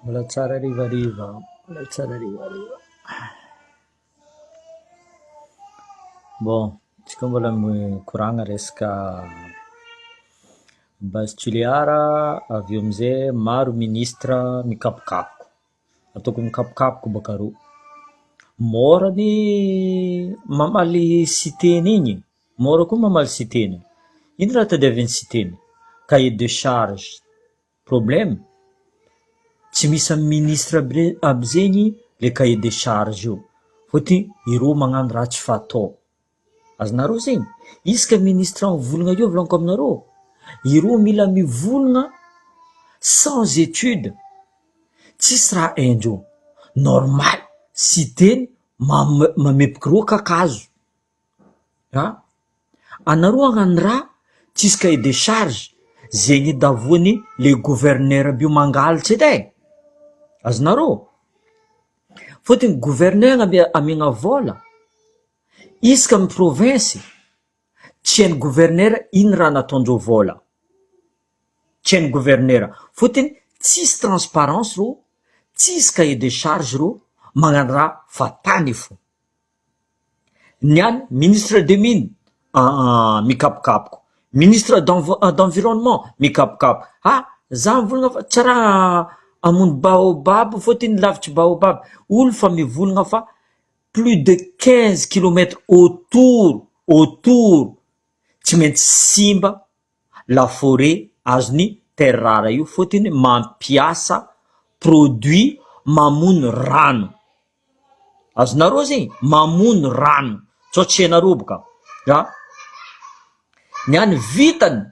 Mbola tsara rivariva, mbola tsara rivariva. Bon, tsika mbola mikoragna resaka base tuléara, avy eo amizay maro ministre mikapokapoka, ataoko mikapokapoka baka rô. Môra ny mamaly citeny igny, môra koa mamaly citeny. Ino raha tadiavin'ny citeny? Cahier de charge. Problème? Tsy misy amin'ny ministre aby zegny le cahier de charge io. Fôtony irô magnano raha tsy fatao. Azonareo zegny? Isaka ministre mivolagna io volaniko aminareo, irô mila mivolagna sans étude. Tsisy raha haindreo. Normal, citeny mamepiky rô kakazo. Anareo hagnano raha tsisy cahier de charge, zegny davoany le gouverneur aby io mangalatra edy e. Azonareo? Fôtony gouverneur amiagna vola, isaka amin'ny province tsy hain'ny gouverneur ino raha nataondreo vola, tsy hain'ny gouverneur. Fôtony tsisy transparence rô, tsisy cahier de charge rô, magnano raha fatany fô. Niany ministre de mine mikapokapoka, ministre d'environnement mikapokapoka. Za mivolagna fa tsy raha amono baobab fôtony lavitry baobab. Olo fa mivolagna fa plus de 15 kilomètres autour tsy maintsy simba la forêt azony terre rare io, fôtony mampiasa produit mamono rano. Azonareo zegny? Mamono rano. Tsao tsy hainareo boka. Niany vitany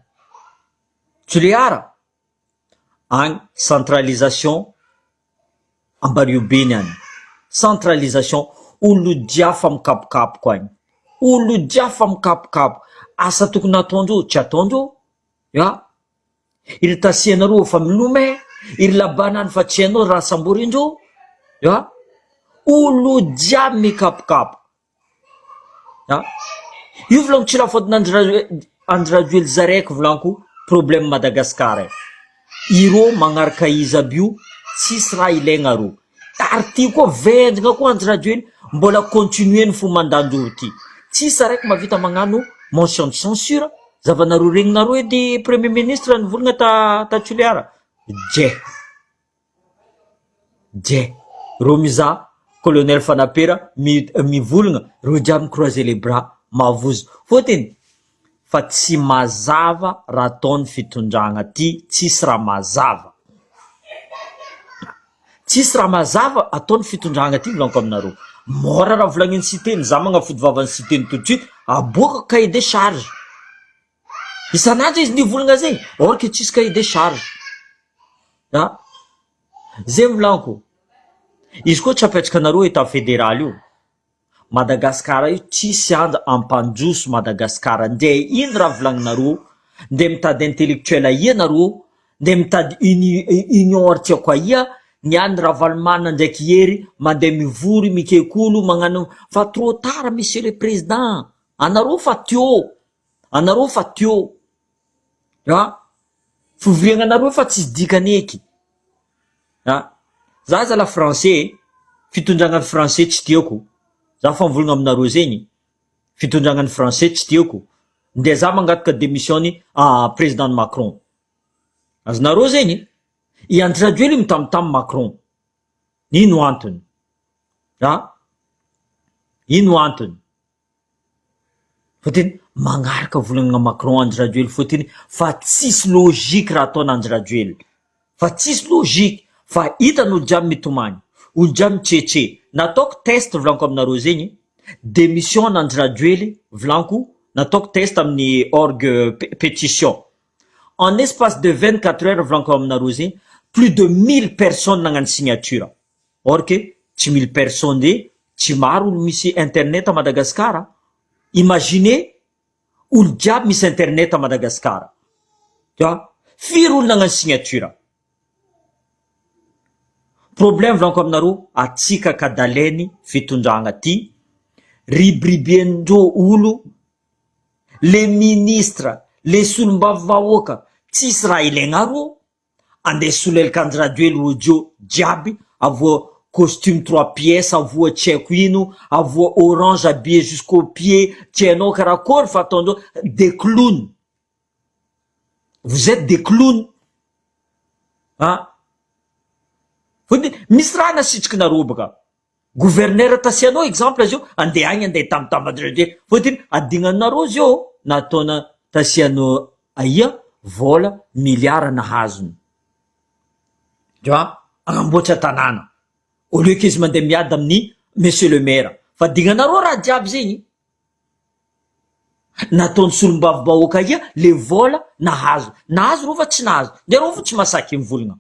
tuléara agny centralisation Ambariobeny any. Centralisation, olo dia fa mikapokapoka agny. Olo dia fa mikapokapoka. Asa tokony ataondreo tsy ataondreo. Iry tasianareo fa milome, iry labanany fa tsy hainao raha samborindreo. Olo dia mikapokapoka. Io volaniko tsy raha fôtony Andry Rajoely zaraiky volaniko problème Madagasikara. Irô magnaraka izy aby io, tsisy raha ilaigna rô. Ary ty koa vendrigna koa Andry Rajoely mbola continueny fo mandandoro ty. Tsisy araiky mavita magnano motion de censure. Zavanareo regninareo edy premier ministre nivolagna ta tuléara. Dje rô mizaha colonel Fanapera mivolagna, rô jiaby croiser les bras mavozo. Fôtony fa tsy mazava raha ataony fitondragna ty, tsisy raha mazava. Tsisy raha mazava ataony fitondragna ty volaniko aminareo. Môra raha volagniny citeny, za magnafody vavany citeny tout de suite, aboaka cahier de charge. Isanandro izy nivolagna zegny, or que tsisy cahier de charge. Zegny volaniko. Izy koa tsy apetraka anareo état fédéral io, Madagasikara io tsisy anja ampanjoso Madagasikara. Nde ino raha volagninareo, nde mitady intellectuel ia nareo, nde mitady union artiako ia, niany Ravalomanana ndraiky Hery mandeha mivory mikekolo magnano fa trop tard monsieur le président. Anareo fa teo. Anareo fa teo. Fivoriagnanareo fa tsisy dikany eky. Za zala français, fitondragnan'ny français tsy tiako. Za fa mivolagna aminareo zegny, fitondragnan'ny français tsy tiako. Nde za mangataka démissiony président Macron. Azonareo zegny? I Andry Rajoely mitambatamy Macron. Ino antony? Ino antony? Fôtony magnaraka volagnana Macron Andry Rajoely, fôtony fa tsisy logique raha ataony Andry Rajoely. Fa tsisy logique. Fa hitan'olo jiaby mitomagny, olo jiaby mitretre. Nataoko test volaniko aminareo zegny, démission Andry Rajoely volaniko, nataoko test amin'ny orgue pétition. En espace de 24 heures volaniko aminareo zegny, plus de 1000 personnes nagnano signature. Or que tsy 1000 personnes de tsy maro olo misy internet à Madagasikara. Imaginez olo jiaby misy internet à Madagasikara. Firy olo nagnano signature. Problème volaniko aminareo, atsika kadalainy fitondragna ty, ribribiandreo olo, le ministre, le solombavam-bahoaka, tsisy raha ilaigna rô, andeha solelika Andry Rajoely audio jiaby, avoa costume 3 pièces, avoa tsy haiko ino, avoa orange habillé jusqu'au pied, tsy hainao karakory fa ataondreo des clowns. Vous êtes des clowns. Misy raha nasitriky nareo baka. Gouverneur tasianao exemple azy io, andeha agny andeha tambatambatra fôtiny adignanareo zio nataona tasianao aia vola miliara nahazony. Agnamboatra tanàna. Au lieu qu'izy mandeha miady amin'ny monsieur le maire. Fa dignanareo raha jiaby zegny. Nataony solombavibahoaka ia le vola nahazo. Nahazo rô fa tsy nahazo. De rô fa tsy masaky mivolagna.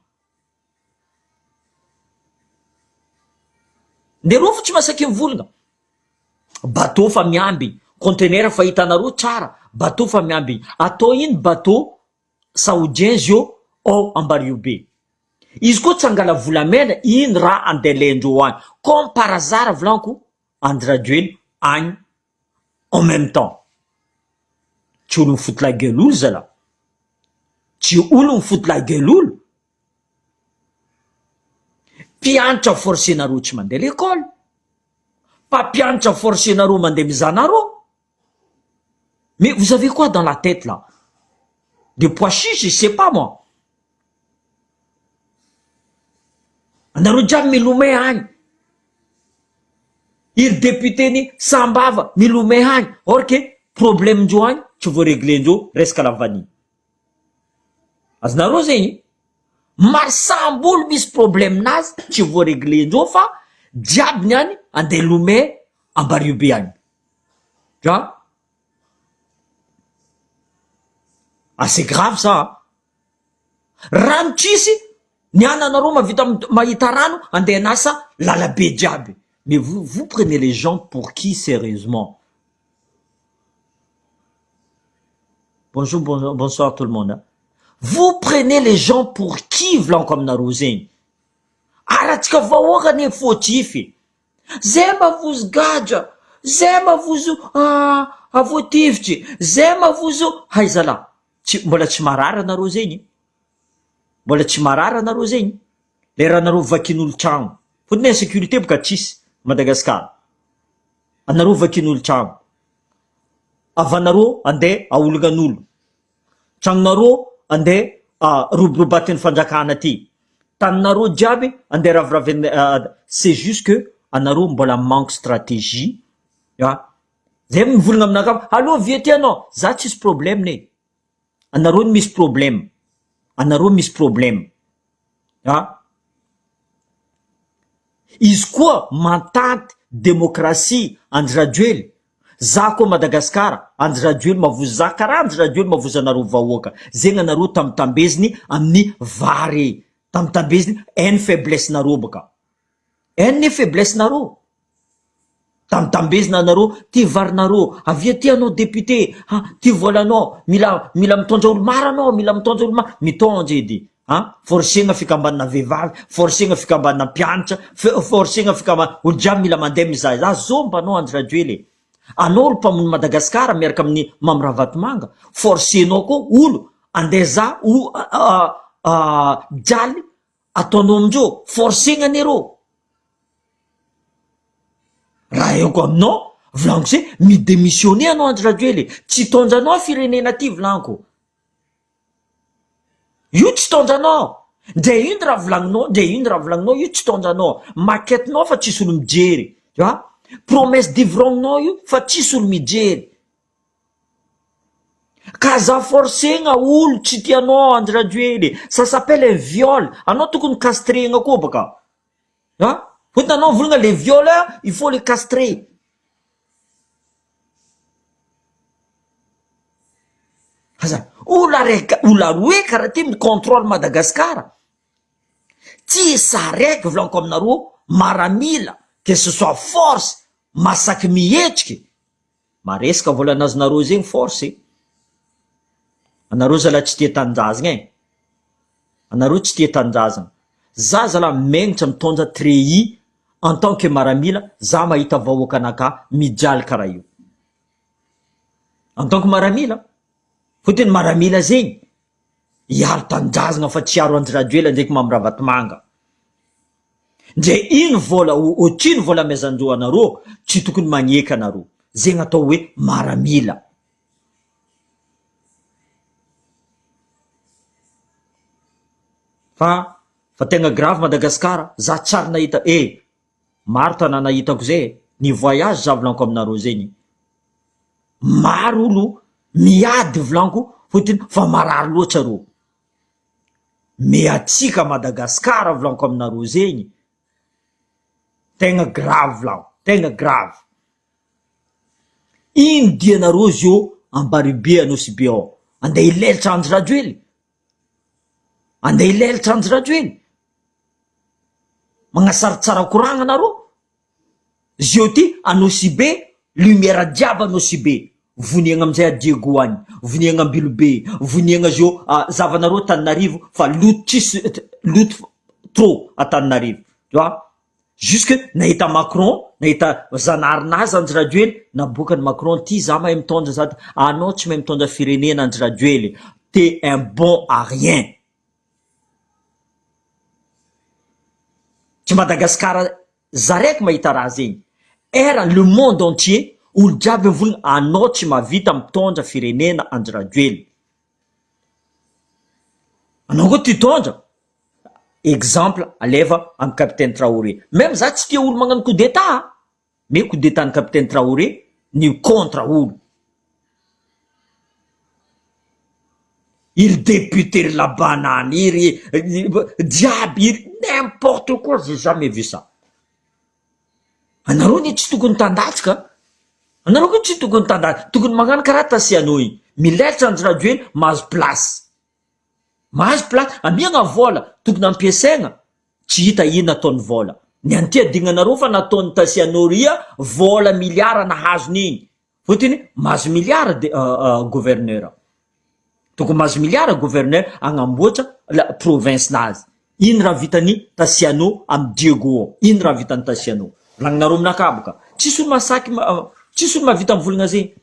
De rô fa tsy masaky mivolagna. Bateau fa miamby. Conteneur fa hitanareo tsara. Bateau fa miamby. Atao iny bateau saoudien zio au Ambariobe. Izy koa tsy angala volamena, iny raha andelendreo agny. Comme par hasard volanko, Andrajoely agny en même temps. Tsy olo mifoty la gueule olo zala. Tsy olo mifoty la gueule olo. Mpianatra forcenareo tsy mandeha l'école. Mpampianatra forcenareo mandeha mizanareo. Mais vous avez quoi dans la tête là? Des pois chiches, je sais pas moi. Anareo jiaby milomay agny. Iry député ni Sambava milomay agny. Or que problème ndreo agny tsy voareglé ndreo resaka la vanille. Azonareo zegny maro sambolo misy problème nazy tsy voareglé ndreo fa jiaby niany andeha lomay Ambariobe agny. C'est grave ça. Rano tsisy niana anareo mavita mahita rano andeha nasa lalabe jiaby. Mais vous prenez les gens pour qui sérieusement? Bonsoir tout le monde. Hein? Vous prenez les gens pour qui vlan comme narozeng? Aratsika vahoaka fautify. Zay mavozo gadra. Zay mavozo avoativitry. Zay mavozo haizala. Mbola tsy marara nareo zegny. Mbola tsy marara nareo zegny. Le raha nareo vakin'olo tragno. Fotony insécurité boka tsisy Madagascar. Anareo vakin'olo tragno. Avanareo andeha aolognan'olo. Tragnonareo andeha roborobatin'ny fandrakana aty. Taninareo jiaby andeha raviravy. C'est juste que anareo mbola manque stratégie. Zay mivolagna aminakava. Allô vie ty anao. Za tsisy problème ne. Anareo misy problème. Anareo misy problème. Izy koa mantanty démocratie Andrajoely. Za koa Madagasikara, Andrajoely mavozo za karaha Andrajoely mavozo anareo vahoaka. Zegny anareo tamitambeziny amin'ny vary. Tamitambeziny hainy faiblesse nareo baka. Hainy faiblesse nareo. Tambezina anareo ty varinareo avia ty anao député ty volanao mila mitondra olo maro anao mila mitondra olo maro mitondra edy forcena fikambanana vehivavy forcena fikambanana mpianatra forcena fikambanana olo jiaby mila mandeha mizaha zomba anao Andrajoely anao olo mpamono Madagasikara miaraka amin'ny Mamoravatomanga forcenao koa olo andeha za jaly ataonao amindreo forcena anareo. Raha eko aminao volanko se midémissionné anao Andrajoely tsy tondranao firenena ty volanko. Io tsy tondranao. Ndre ino raha volagninao io tsy tondranao. Maquettenao fa tsisy olo mijery. Promesse d'ivrognenao io fa tsisy olo mijery. Kaza forcena olo tsy tianao Andrajoely. Ça s'appelle un viol. Anao tokony castrena koa baka. Hitanao volagna les violeurs, il faut les castrer. Ola roe karaha ty contrôle Madagascar. Tsy saraiky volanko aminareo maramila que ce soit force masaky mihetriky. Maresaka volanazonareo zegny force. Anareo zala tsy tia tanindrazagna Anareo tsy tia tanindrazagna. Za zala menitra mitondra treillis en tant que maramila, za mahita vahoaka anaka mijaly karaha io. En tant que maramila. Fotony maramila zegny iaro tanindrazagna fa tsy iaro Andrajoely ndraiky Mamoravatomanga. ndre ino vola otrino vola amezandro anareo tsy tokony magneky anareo, zegny atao hoe maramila. Fa tegna grave Madagasikara, za tsary nahita maro tanàna hitako zay, ny voyage za volaniko aminareo zegny, maro olo miady volaniko fotiny fa marary loatra reo. Me atsika Madagasikara volaniko aminareo zegny, tegna grave volaniko, tegna grave. Ino dianareo zio ambaribe anosy be ao, andeha ilelatra Anjirajo ely, andeha ilelatra Anjirajo ely, magnasaritsara koragna anareo. Zio ty anosy be, lumière diaby anosy be, voniagna amizay a Diego agny, voniagna Ambilobe, voniagna zio zavanareo Tananarivo, fa loto tsisy loto trop a Tananarivo, tu vois. Jusque nahita Macron, nahita zanarinazy Anjirajo ely, nabokany Macron, ty za mahay mitondra zany, anao tsy mahay mitondra firenena Anjirajo ely, t'es un bon à rien. Tsy Madagasikara zaraiky mahita raha zegny, era le monde entier olo jiaby mivolagna anao tsy mahavita mitondra firenena Anjirajo ely, anao koa ty tondra. Exemple aleva amin'ny capitaine Traoré, même za tsy tia olo magnano coup d'état, mais coup d'état ny capitaine Traoré ny contre olo. Il député la banane, il diable, n'importe quoi, j'ai jamais vu ça. Anareo ny tsy tokony tandatsika, anareo koa tsy tokony tandatsika, tokony magnano karaha Tasiano igny, milelatra Anjirajo ely, mahazo place, mahazo place, amiagna vola tokony ampiasaigna, tsy hita ino nataony vola. Ny anty adignanareo fa nataony Tasiano ria vola miliara nahazony, fotiny mahazo miliara gouverneur, tokony mahazo miliara gouverneur agnamboatra la province nazy. Ino raha vitany Tasiano amy Diego, ino raha vitany Tasiano? Volagninareo aminakaboka, tsisy olo masaky, tsisy olo mahavita mivolagna zegny.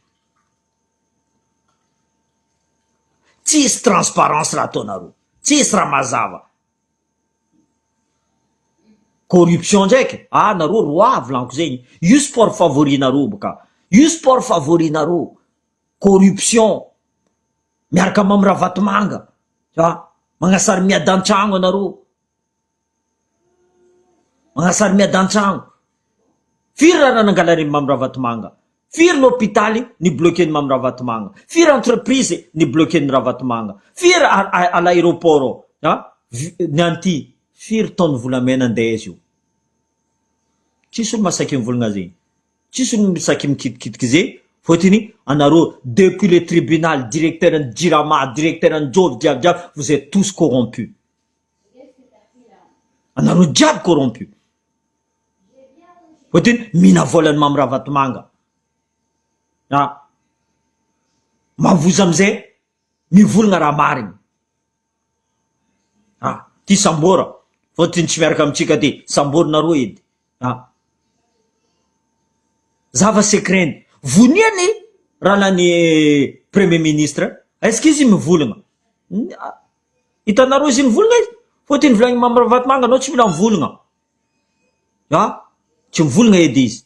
Tsisy transparence raha ataonareo, tsisy raha mazava. Corruption ndraiky, nareo roi volaniko zegny, io sport favorinareo boka, io sport favorinareo, corruption, miaraka mamy Ravatomanga, magnasary miadan-tragno anareo, magnasary miadan-tragno. Firy raha nangalary mamy Ravatomanga, firy l'hôpitaly ny bloqué ny mamy Ravatomanga, firy entreprise ny bloqué ny Ravatomanga, firy à l'aéroport ny anty, firy taony volamena andeha izy io. Tsisy olo masaky mivolagna zegny, tsisy olo masaky mikitikitiky zegny, fotiny anareo depuis le tribunal, directeur ny Jirama, directeur ny Jovy, diaby, vous êtes tous corrompus. Anareo diaby corrompus. Fotiny mina volany mamy Ravatomanga. Mavoza amizay mivolagna raha mariny. Ty Sambora, fotiny tsy miaraka amitsika ty, Samborinareo edy. Zava secret voniany raha lany premier ministre, est-ce que izy mivolagna? Hitanareo izy mivolagna izy, fotiny volagny mamy Ravatomanga, anao tsy mila mivolagna. Tsy mivolagna edy izy.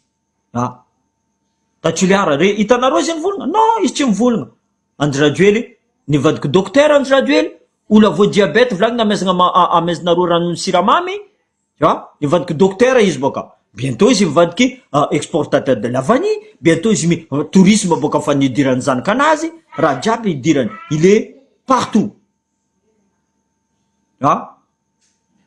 Tatrioliara, hitanareo izy mivolagna? Non, izy tsy mivolagna. Anjirajo ely, nivadiky docteur Anjirajo ely, olo avo diabète volagny amezanareo ranony siramamy, nivadiky docteur izy boka. Bientôt izy mivadiky exportateur de la vanille, bientôt izy tourisme boka fa nidirany zanaka anazy, raha jiaby idirany, il est partout.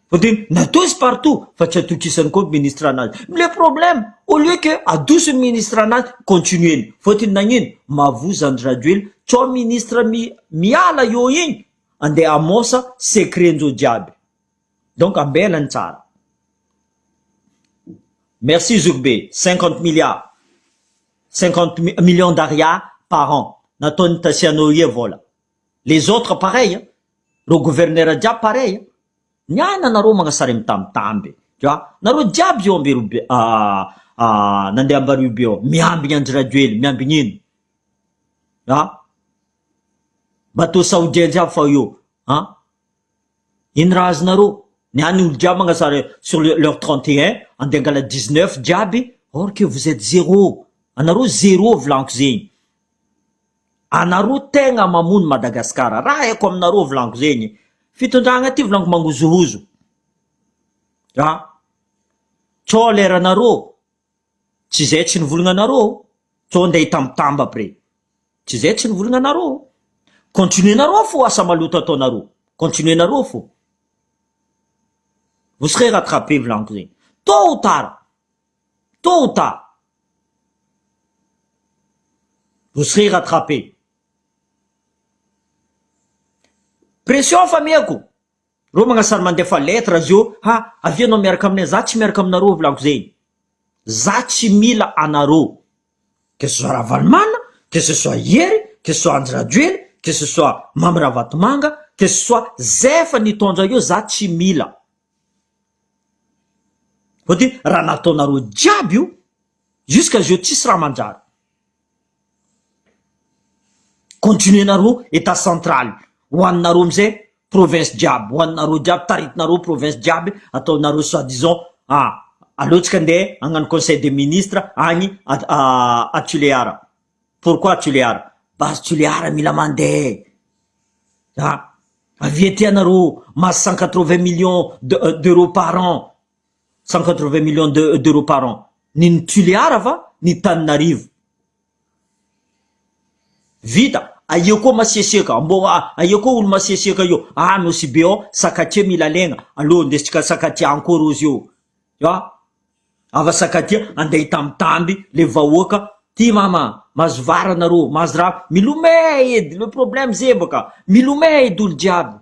Fotiny natao izy partout fa tsy atokisany koa ministre anazy. Le problème, au lieu que adosiny ministre anazy, continueny. Fotiny nagnino, mavoza Anjirajo ely, tsao ministre miala io igny, andeha amosa secret-njo diaby. Donc ambelany tsara. Merci Zoukbe, 50 milliards, 50 millions d'arias par an. Nataony Tasiano ria vola. Les autres pareil, le gouverneur diaby pareil. Niana nareo magnasary mitambitamby, nareo diaby io ambirobe, nandeha ambaribe ao, miambigny Anjirajo ely, miambigny ino? Bateau saoudien jiaby fa io, ino raha azonareo? Niany olo jiaby magnasara sur leur 31, andengala 19 jiaby, or que vous êtes zéro. Anaro zéro volanko zegny. Anaro tegna mamono Madagasikara. Raha haiko aminareo volanko zegny. Fitondragna ty volanko mangozohozo. Tsao leranareo. Tsy zay tsy nivolagna-nareo. Tsao andeha hitambatamba après. Tsy zay tsy nivolagna-nareo. Continuez-nareo fo asa maloto ataonareo. Continuez-nareo fo. Vous serez rattrapé volanko zegny. Tôt ou tard. Tôt ou tard. Vous serez rattrapé. Pression famille-ko. Reo magnasara mandefa lettre zio. Avianao miaraka aminay. Za tsy miaraka aminareo volanko zegny. Za tsy mila anareo. Que ce soit Ravalmana, que ce soit Yery, que ce soit Andry Rajoelina, que ce soit Mamy Ravatomanga, que ce soit zay fa nitondra io, za tsy mila. Fotony raha nataonareo jiaby io, jusqu'à zio tsisy raha manjary. Continuenareo état central. Hoaninareo amizay province jiaby. Hoaninareo jiaby, taritinareo province jiaby. Ataonareo soi-disant, alotsika andeha hagnano conseil des ministres agny à Toliara. Pourquoi Toliara? Parce que Toliara mila mandeha. Avietianareo mas 180 millions d'euros par an. 180 millions d'euros par an. Ny Toliara va, ny Tananarivo. Vita. Aio koa masiasiaka. Aio koa olo masiasiaka io. Nosy be ao, sakatia mila legna. Allo, ndesitsika sakatia encore ozy io. Ava sakatia, andeha hitambitamby le vahoaka. Ty mama, mahazo varanareo, mahazo raha. Milomay edy, le problème zay baka. Milomay edy olo jiaby.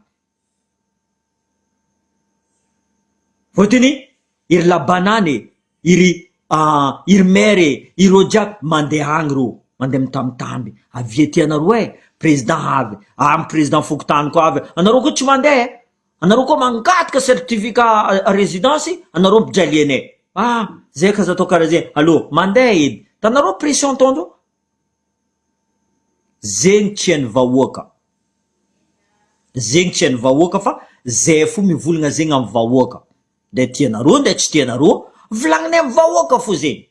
Fotony, iry labanane, iry mere, ireo jiaby mandeha agny reo. Mandeha mitambitamby. Avietianareo président avy. Président Fokotany koa avy. Anareo koa tsy mandeha. Anareo koa mangataka certificat résidence. Anareo mpijaly anay. Zay ka zatao karaha zay. Allo, mandeha edy. Tanareo pression tondro. Zegny tsy hain'ny vahoaka. Zegny tsy hain'ny vahoaka fa zay fo mivolagna zegny amin'ny vahoaka. Nde tianareo, nde tsy tianareo, volagninay amin'ny vahoaka fo zegny.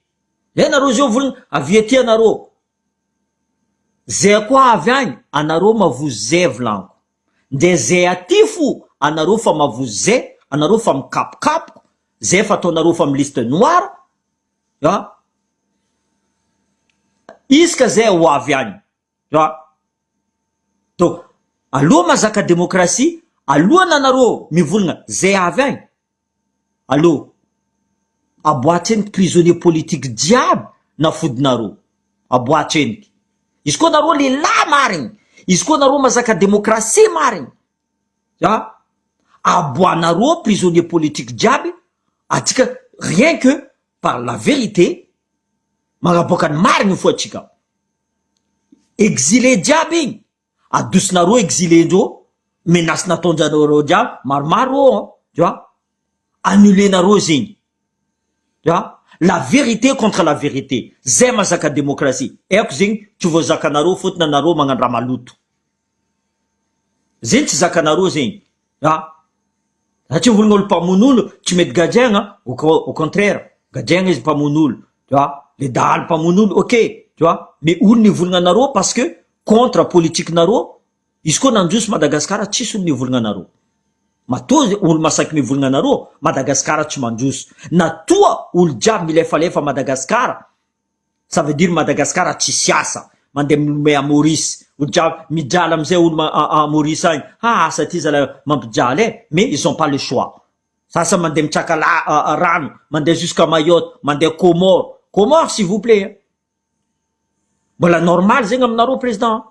Nareo zio volagna avietianareo. Zay koa avy agny, anareo mavozo zay volanko. Nde zay aty fo, anareo fa mavozo zay, anareo fa mikapokapoko, zay fa ataonareo fa liste noire. Iska zay ho avy agny. Donc, aloha mazaka démocratie, alohana anareo mivolagna zay avy agny. Aloha, aboatsy eniky prisonnier politique jiaby na fodinareo. Aboatsy eniky. Izy koa nareo lehilahy marigny. Izy koa nareo mazaka démocratie marigny. Aboanareo prisonnier politique jiaby. Atsika rien que par la vérité. Magnaboaka ny marigny fo atsika. Exilé jiaby igny. Adosinareo exilé ndreo. Menace nataonjareo jiaby. Maromaro. Annulenareo zegny. La vérité contre la vérité. Zay mazaka démocratie. Eko zegny tsy voazakanareo fotony anareo magnano raha maloto. Zegny tsy zakanareo zegny. Satria volagna olo mpamon'olo tsy mety gadraigna. Au contraire, gadraigna izy mpamon'olo. Le dahalo mpamon'olo, ok. Mais olo nivolagna anareo parce que contre politique nareo. Izy koa nandroso Madagasikara tsisy olo nivolagna anareo. Matoa olo masaky mivolagna anareo, Madagasikara tsy mandroso. Natoa olo jiaby milefalefa Madagasikara. Ça veut dire Madagasikara tsy siasa. Mandeha milomay à Maurice. Olo jiaby mijaly amizay olo à Maurice agny. Asa ty zala mampijaly mais ils ont pas le choix. Sasa mandeha mitsaka rano, mandeha jusqu'à Mayotte, mandeha Comores. Comores s'il vous plaît. Mbola normal zegny aminareo président.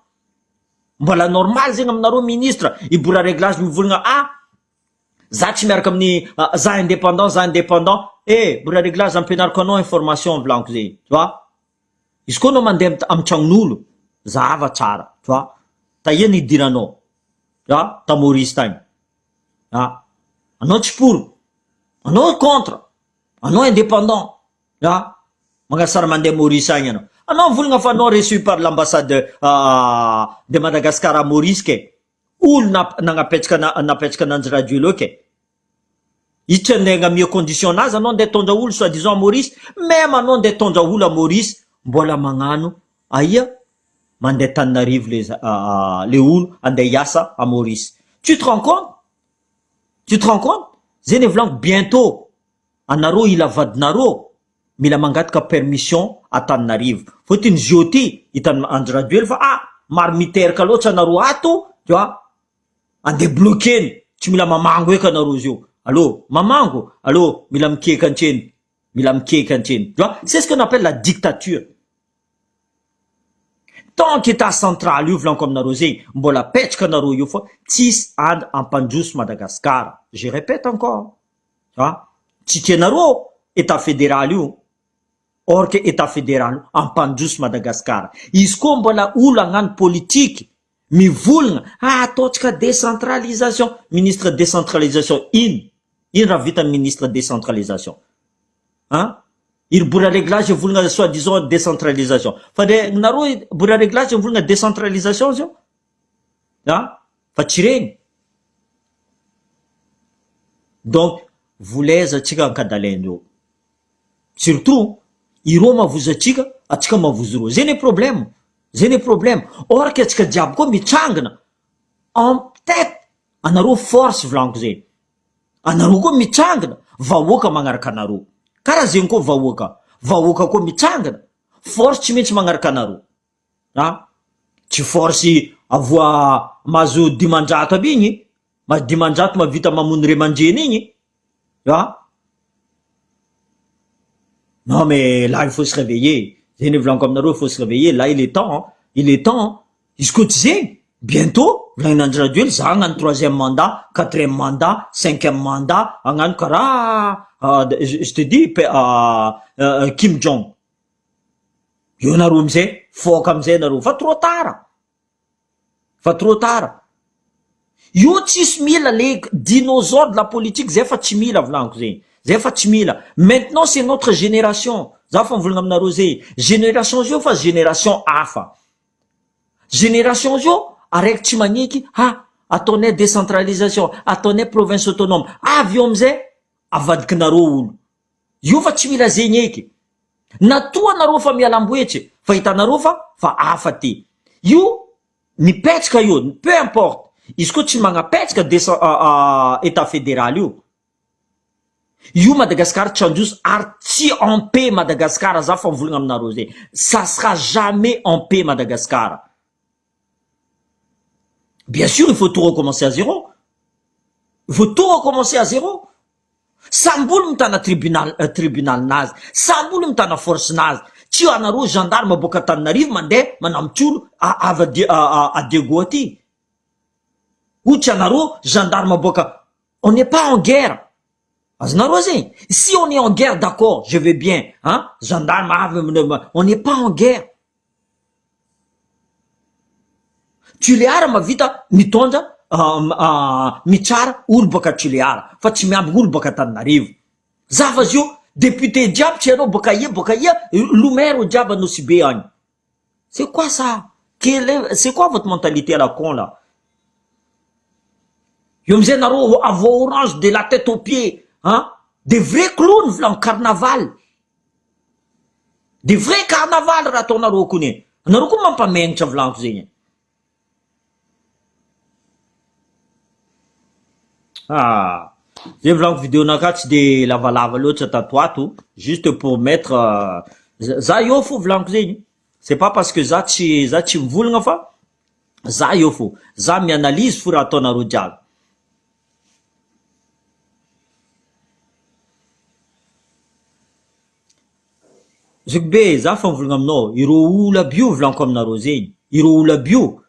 Mbola normal zegny aminareo ministre. Ibola réglage mivolagna za tsy miaraka amin'ny za indépendant. Bola réglage ampianariko anao information volanko zegny. Tu vois? Izy koa anao mandeha amin'ny tragnon'olo, zahava tsara. Tu vois? Tahia nidiranao. Tu vois? Ta Maurice tagny. Anao tsy pour. Anao contre. Anao indépendant. Magnasara mandeha Maurice agny anao. Anao volagna fa anao reçu par l'ambassade de Madagascar à Maurice ke. Olo napetraka ananjy radio loke. Itrenenga mieux condition nazy anao ndeha tondra olo soi-disant à Maurice, même anao ndeha tondra olo à Maurice, mbola magnano aia mandeha Tananarivo le olo andeha hiasa à Maurice. Tu te rends compte? Tu te rends compte? Zay volagno bientôt anareo ila vadinareo mila mangataka permission à Tananarivo. Fotiny zio ty hitany Andry Rajoely fa maro miteraka loatra anareo ato, tu vois, andeha bloqueny, tsy mila mamango eky anareo zio. Allô, mamango, allô, mila mikeka antseny, mila mikeka antseny. Tu vois, c'est ce qu'on appelle la dictature. Tant qu'état central io volaniko aminareo zegny, mbola petraka anareo io fa tsisy and ampandroso Madagasikara. Je répète encore. Tu vois, tsy tianareo état fédéral io, or que état fédéral ampandroso Madagasikara. Izy koa mbola olo agnano politique mivolagna ataotsika décentralisation. Ministre décentralisation ino raha vita ministre décentralisation? Iry bora réglage volagna soi-disant décentralisation. Fa nareo bora réglage volagna décentralisation zio? Fa tsy regny. Donc volezatsika ankadalendreo. Surtout ireo mavozo atsika mavozo reo. Zay ne problème. Zay ne problème. Or que atsika jiaby koa mitrangana en tête. Anareo force volaniko zay. Anareo koa mitrangana, vahoaka magnaraka anareo. Karaha zegny koa vahoaka koa mitrangana, force tsy maintsy magnaraka anareo. Tsy force avoa mahazo dimandrato aby igny, mahazo dimandrato mavita mamono ray aman-dreny igny. Non mais là il faut se réveiller. Zay ne volaniko aminareo, il faut se réveiller. Là il est temps. Izy koa tsy zegny, bientôt volagnin'Andry Rajoely za hagnano 3e mandat, 4e mandat, 5e mandat, hagnano karaha je te dis Kim Jong. Io nareo amizay foka amizay nareo fa trop tard. Fa trop tard. Io tsisy mila les dinosaures de la politique, zay fa tsy mila volaniko zegny. Zay fa tsy mila. Maintenant c'est notre génération. Za fa mivolagna aminareo zay. Génération zio fa génération hafa. Génération zio araiky tsy magniky, ataonay décentralisation, ataonay province autonome. Avy eo amizay avadikinareo olo. Io fa tsy mila zegny eky. Natoa nareo fa mialamboetsy, fa hitanareo fa hafa ty. Io mipetraka io, peu importe. Izy koa tsy magnapetraka état fédéral io. Io Madagascar tsy androso ary tsy en paix Madagascar. Za fa mivolagna aminareo zay. Ça sera jamais en paix Madagascar. Bien sûr, il faut tout recommencer à zéro. Il faut tout recommencer à zéro. Sambolo mitana tribunal nazy, sambolo mitana force nazy. Tsy anareo gendarme boka Tananarivo mandeha manamitsolo avy Diego aty. Ou tsy anareo gendarme boka. On n'est pas en guerre. Azonareo zegny. Si on est en guerre, d'accord, je vais bien. Gendarme on n'est pas en guerre. Toliara mavita mitondra mitsara olo boka Toliara fa tsy miamby olo boka Tananarivo. Zava zio député jiaby tsy anao boka ia lomero jiaby anao si be agny. C'est quoi ça? C'est quoi votre mentalité à la con là? Io amizay nareo avo orange de la tête aux pieds, des vrais clowns volango carnaval. Des vrais carnaval raha ataonareo kony. Anareo koa mampamenitra volaniko zegny. Zay volaniko vidéo naka tsy de lavalava loatra tatoato, juste pour mettre za io fo volaniko zegny. C'est pas parce que za tsy mivolagna fa za io fo, za mianalyse fo raha ataonareo jiaby. Zokbe za fa mivolagna aminao, ireo olo aby io volaniko aminareo zegny, ireo olo aby io.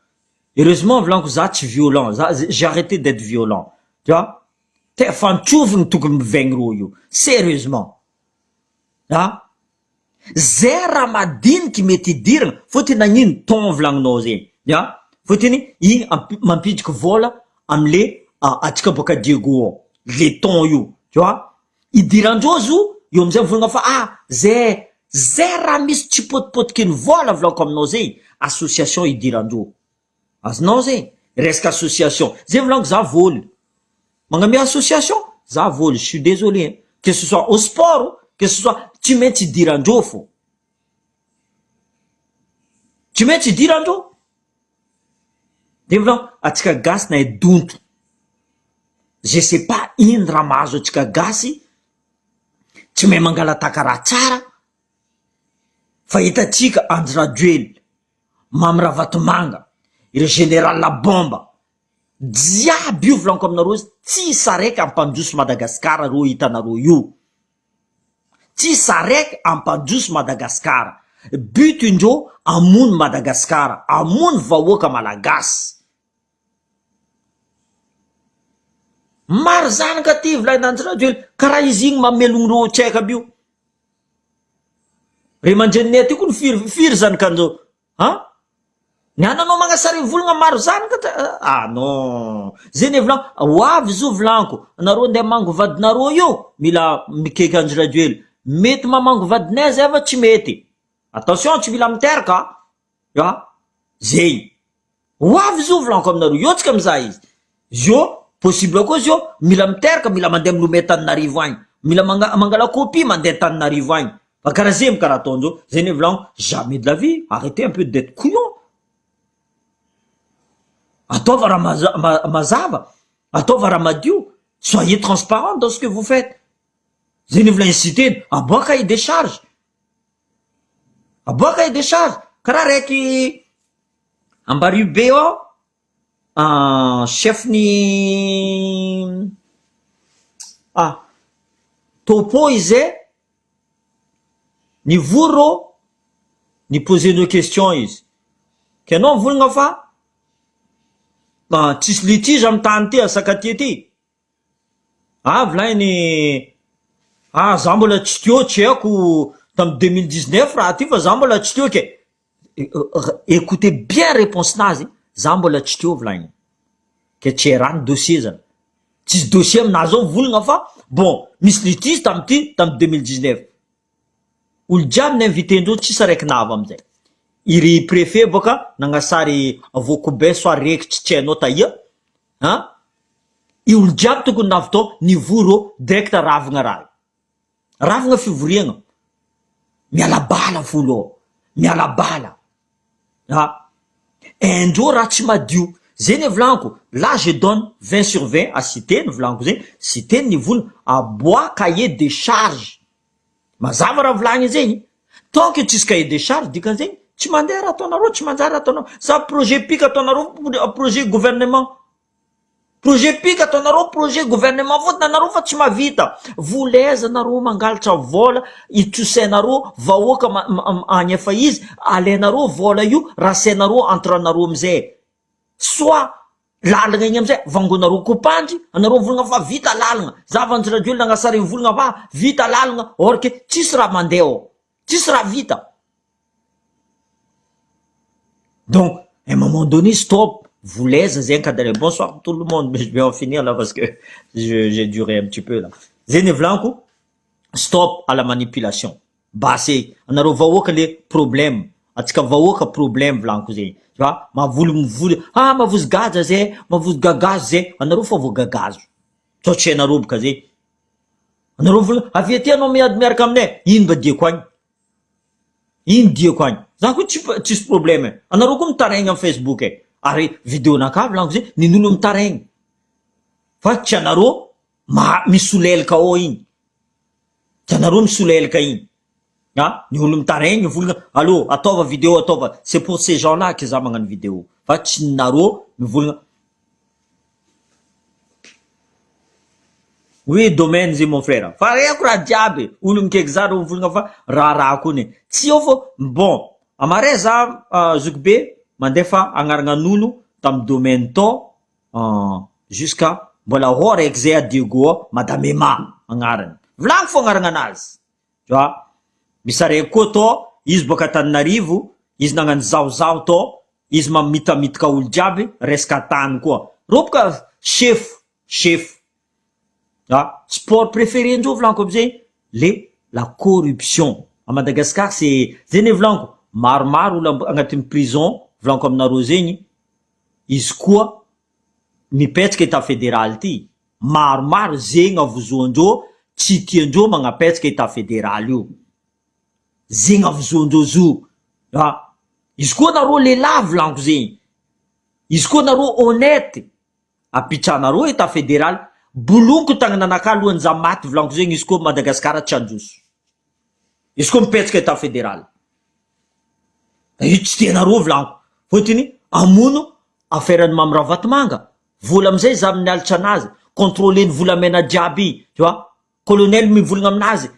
Heureusement volaniko za tsy violent, j'ai arrêté d'être violent. Tu vois? Fantsovigny tokony mivaigny reo io. Sérieusement. Zay raha madiniky mety idirana, fotiny nagnino ton volagninao zegny. Fotiny igny mampidiky vola amle atsika boka Diego. Le ton io. Tu vois? Idirandreo zo, io amizay mivolagna fa zay raha misy tsy potipotikiny vola volaniko aminao zegny, association idirandreo. Azonao zegny, resaka association. Zay volaniko za voly. Magnamia association, za voly, je suis désolé hein. Que ce soit au sport, que ce soit tsy maintsy idirandreo fo, tsy maintsy idirandreo. De volagno atsika gasy na donto, je sais pas ino raha mahazo atsika gasy tsy mahay mangalataka raha tsara. Fa hitatsika Andry Rajoely, Mamy Ravatomanga, ireo général Labomba, jiaby io volaniko aminareo tsisy araiky ampandroso Madagasikara reo hitanareo io, tsisy araiky ampandroso Madagasikara. But indreo amono Madagasikara, amono vahoaka malagasy. Maro zanaka ty volain'Andry Rajoely, karaha izy igny mamelogno reo tsaika aby io. Re mandrenonay aty koa ny firy zanakan'reo ha, niananao magnasary volagna maro zanaka non zay ne volanko ho avy zo volaniko nareo ndeha mango vadinareo io mila mikaiky Andry Rajoely, mety mamango vadinay zay fa tsy mety, attention tsy mila miteraka ya zay. Ho avy zo volaniko aminareo io tsika mizaha izy zio possible koa zio mila miteraka, mila mandeha milomay Tananarivo agny, mila mangala copie mandeha Tananarivo agny. Fa karaha zay karaha ataon'reo, zay ne volaniko jamais de la vie, arrêtez un peu d'être couillon. Ataova raha mazava, ataova raha madio, soyez transparent dans ce que vous faites. Zay ne vola inciter aboaka cahier des charges, aboaka cahier des charges. Karaha raiky Ambaribe ao chef ni topo izy ni voro ni poser nos questions izy ke anao volagna fa tsisy litige amy tany ty asakaty ty volainy za mbola tsy teo, tsy haiko tamy 2019 raha ty fa za mbola tsy teo ke. Écoutez bien réponse nazy, za mbola tsy teo volainy ke tsy rano dossier zany, tsisy dossier aminazy ao volagna fa bon misy litige tamy ty tamy 2019. Olo jiaby ny invité-ndreo tsisy araiky nava amizay. Iry préfet boka nagnasary vokobeso arekitry tsy hainao taia i olo jiaby tokony navitao nivouro direct ravagna raha ravagna fivoriagna, miala bala folo miala bala indreo raha tsy madio. Zay ne volaniko, là je donne 20 sur 20 à citer ny volaniko zay, citer ny volana aboa cahier des charges. Mazava raha volagny zegny, tant que tsisy cahier des charges dikan'zegny tsy mandeha raha ataonareo, tsy manjary raha ataonareo. Sa projet pic ataonareo, projet gouvernement, projet pic ataonareo, projet gouvernement fotony anareo fa tsy mavita. Voleza nareo mangalatra vola itsosainareo vahoaka agny efa izy, alainareo vola io rasainareo entre anareo amizay, soit lalagna igny amizay vangonareo kopandry anareo volagna fa vita lalagna. Za Andry Rajoely nagnasary volagna fa vita lalagna, or ke tsisy raha mandeha ao, tsisy raha vita. Donc à un moment donné stop, vous laissez zay encadré. Bonsoir tout le monde, mais je vais en finir là parce que j'ai duré un petit peu là. Zay volanko, stop à la manipulation. Basé anareo vahoaka le problème, atsika vahoaka problème volanko zay. Tu vois, mavoly mavozy gaja zay, mavozy gagazo zay, anareo fa vo gagazo. Sao tsy hainareo boka zay. Anareo vola avy aty anao miaraka aminay, ino ba diako agny? Ino diako agny? Za koa tsisy problème. Anareo koa mitaraigny amy Facebook ary vidéo naka volanko zay nin'olo mitaraigny. Fa tsy anareo misolelaka ao igny. Tsy anareo misolelaka igny. Ny olo mitaraigny volagna allô ataova vidéo ataova, c'est pour ces gens-là que za magnano vidéo. Fa tsy nareo mivolagna oui domaine zay mon frère. Fa reko raha jiaby olo mikaiky za reo volagna fa raha kony tsy ao fô bon. Amaray za Zoukbe mandefa agnaranan'olo tamy domaine to jusqu'à mbola ho raiky zay adiego Madame Emma agnarany. Volagno fô agnaranazy. Tu vois? Misy araiky koa to, izy boka Tananarivo, izy nagnano zaho to, izy mamitamitaka olo jiaby, resaka tany koa. Reo boka chef. Sport préféré ndreo volanko amizay, la corruption. À Madagascar, c'est zay ne volanko, maromaro olo agnatin'ny prison, volanko aminareo zegny, izy koa mipetraka état fédéral ty. maromaro zegny avozoandreo tsy tiandreo magnapetsaka état fédéral io. Zegny avozoandreo zo. Izy koa nareo lehilahy volaniko zegny. Izy koa nareo honnête, apitranareo état fédéral, boloniko tagnananakahy alohan'ny za maty volaniko zegny izy koa Madagasikara tsy androso. Izy koa mipetsaka état fédéral. Io tsy tianareo volaniko. Fotony amono affaire-ny Mamirahavatmanga. Vola amizay za amin'ny alitra anazy, contrôler-ny volamena jiaby, tu vois? Colonel mivolagna aminazy,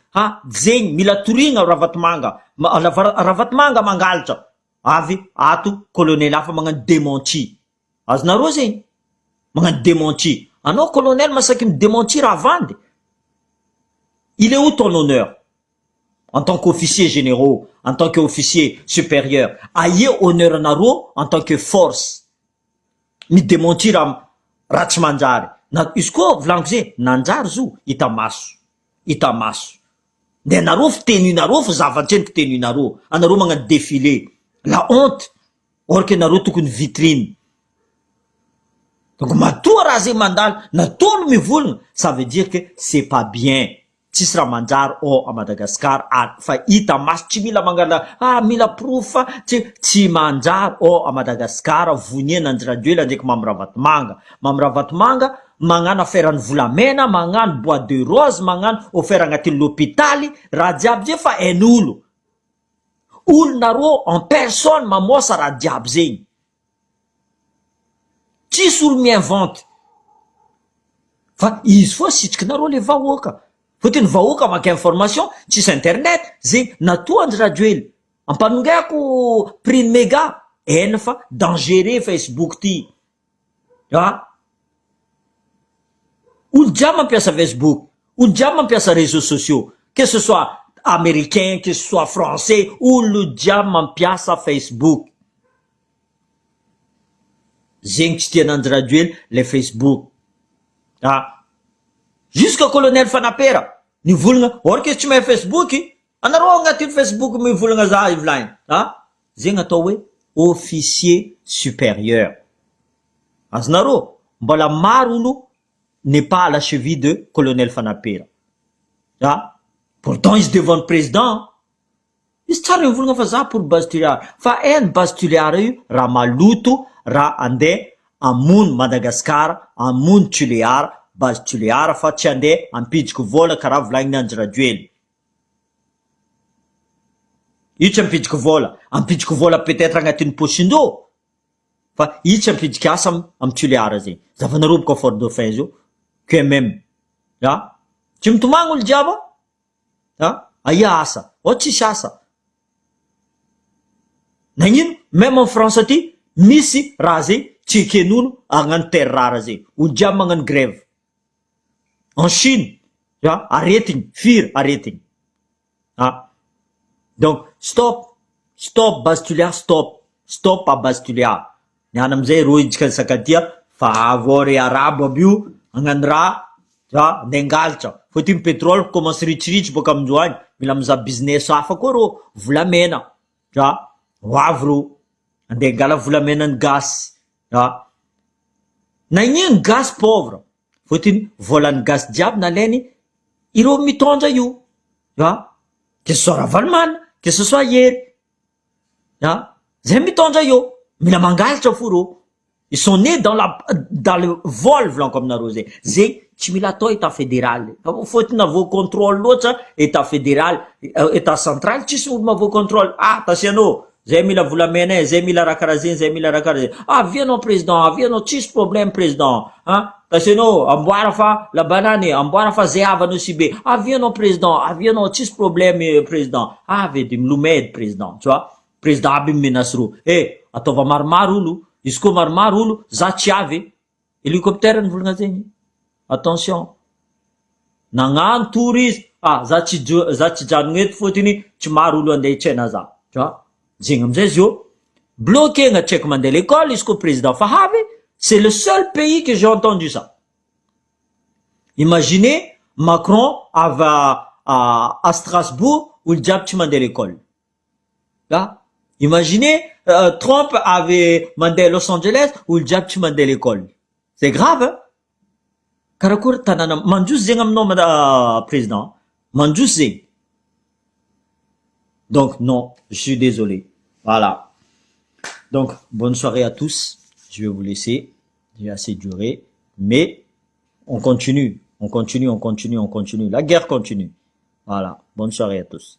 zegny mila torigna Ravatmanga. Ravatmanga mangalatra. Avy ato colonel hafa magnano démenti. Azonareo zegny? Magnano démenti. Anao colonel masaky midémenti raha vandy. Il est où ton honneur? En tant qu'officier généraux, en tant qu'officier supérieur. Aie honneur anareo en tant que force. Midémentir raha tsy manjary. Izy koa volaniko zegny, nanjary zo, hita maso. Hita maso. Nde anareo fiteninareo fa zavatra eny fiteninareo. Anareo magnano défilé. La honte. Or que anareo tokony vitrine. Donc matoa raha zegny mandalo, nataony mivolagna, ça veut dire que c'est pas bien. Tsisy raha manjary à Madagascar, fa hita maso, tsy mila mangala, mila proof, tsy manjary à Madagascar, vonia Nandry-Rajoelina ndraiky Mamirahavatmanga. Mamirahavatmanga magnano affaire-ny volamena, magnano bois de rose, magnano offert agnatin'ny l'hôpitaly, raha jiaby je fa hain'olo. Olonareo en personne mamoasa raha jiaby zegny. Tsisy olo miinvente. Fa izy fo sitrikinareo le vahoaka. Fotony vahoaka maka information, tsisy internet, zegny natoa Nandry-Rajoelina. Ampanongako prix méga, ena fa dangereux Facebook ty. Olo jiaby mampiasa Facebook, olo jiaby mampiasa réseaux sociaux, que ce soit américain, que ce soit français, olo jiaby mampiasa Facebook. Zegny tsy tia Nandry-Rajoelina le Facebook. Jusqu'à colonel Fanapera nivolagna, orky tsy mahay Facebook, anareo agnatin'ny Facebook mivolagna za ivlainy. Zegny atao hoe officier supérieur. Azonareo, mbola maro olo n'est pas à la cheville de colonel Fanapera. Pourtant izy devant le président. Izy tsara mivolagna fa za pour base tuliara. Fa base tuliara io raha maloto, raha ande amono Madagascar, amono Tuléar, base Tuléar fa tsy ande ampidiky vola karaha volagny Nandry-Rajoelina. Io tsy ampidiky vola peut-être agnatin'ny pochindreo. Fa io tsy ampidiky asa amin'ny Tuléar zegny. Zavanareo boka Fort Dauphin zio, que même. Tsy mitomagny olo jiaby. Aia asa? Tsisy asa. Nagnino? Même en France aty, misy raha zegny tsy eken'olo agnano terre rare zegny. Olo jiaby magnano grève. En Chine, aretigny, firy aretigny. Donc, stop base Tuléar, stop à base Tuléar. Niany amizay ro iditsika sakatia fa avore arabo aby io agnano raha nengalitra. Fotiny pétrole commence ritsiritry boka amin'izao mila mizaha business hafa koa ro volamena. Hoavy ro ande ngala volamenan'ny gasy. Nagnino gaz pauvre? Fotiny volan'ny gaz jiaby nalainy ireo mitondra io. Que ce soit Ravalomanana, que ce soit Hery. Zay mitondra io. Mila mangalatra fo ro. Ils sont nés dans le vol volaniko aminareo zay. Zay tsy mila atao état fédéral. Fotiny navo contrôle loatra état fédéral, état central tsisy olo mavo contrôle. Atasianao, zay mila volamena, zay mila raha karaha zay mila raha karaha zay. Vianao président, vianao tsisy problème président. Tasianao amboara fa la banane, amboara fa zay avanao si be. Vianao président, vianao tsisy problème président. Vedy milomedy président, tu vois. Président aby menace ro. Ataova maromaro olo. Izy koa maromaro olo, za tsy avy. Hélicoptère nivolagna zegny. Attention. Nagnano tory izy. Za tsy janogno eto fotiny tsy maro olo andeha hitrena za. Tu vois? Zegny amizay zio. Bloqué na tsy haiko mandeha l'école izy koa président fa havy. C'est le seul pays que j'ai entendu ça. Imaginez Macron à Strasbourg où le diable tu mandeha l'école. Imaginez Trump avait mandé à Los Angeles où le diable tu mandeha l'école. C'est grave, hein? karakory tanàna mandroso zegny aminao président mandroso zegny. Donc non, je suis désolé. Voilà. Donc bonne soirée à tous. Je vais vous laisser. J'ai assez duré, mais on continue. La guerre continue. Voilà. Bonne soirée à tous.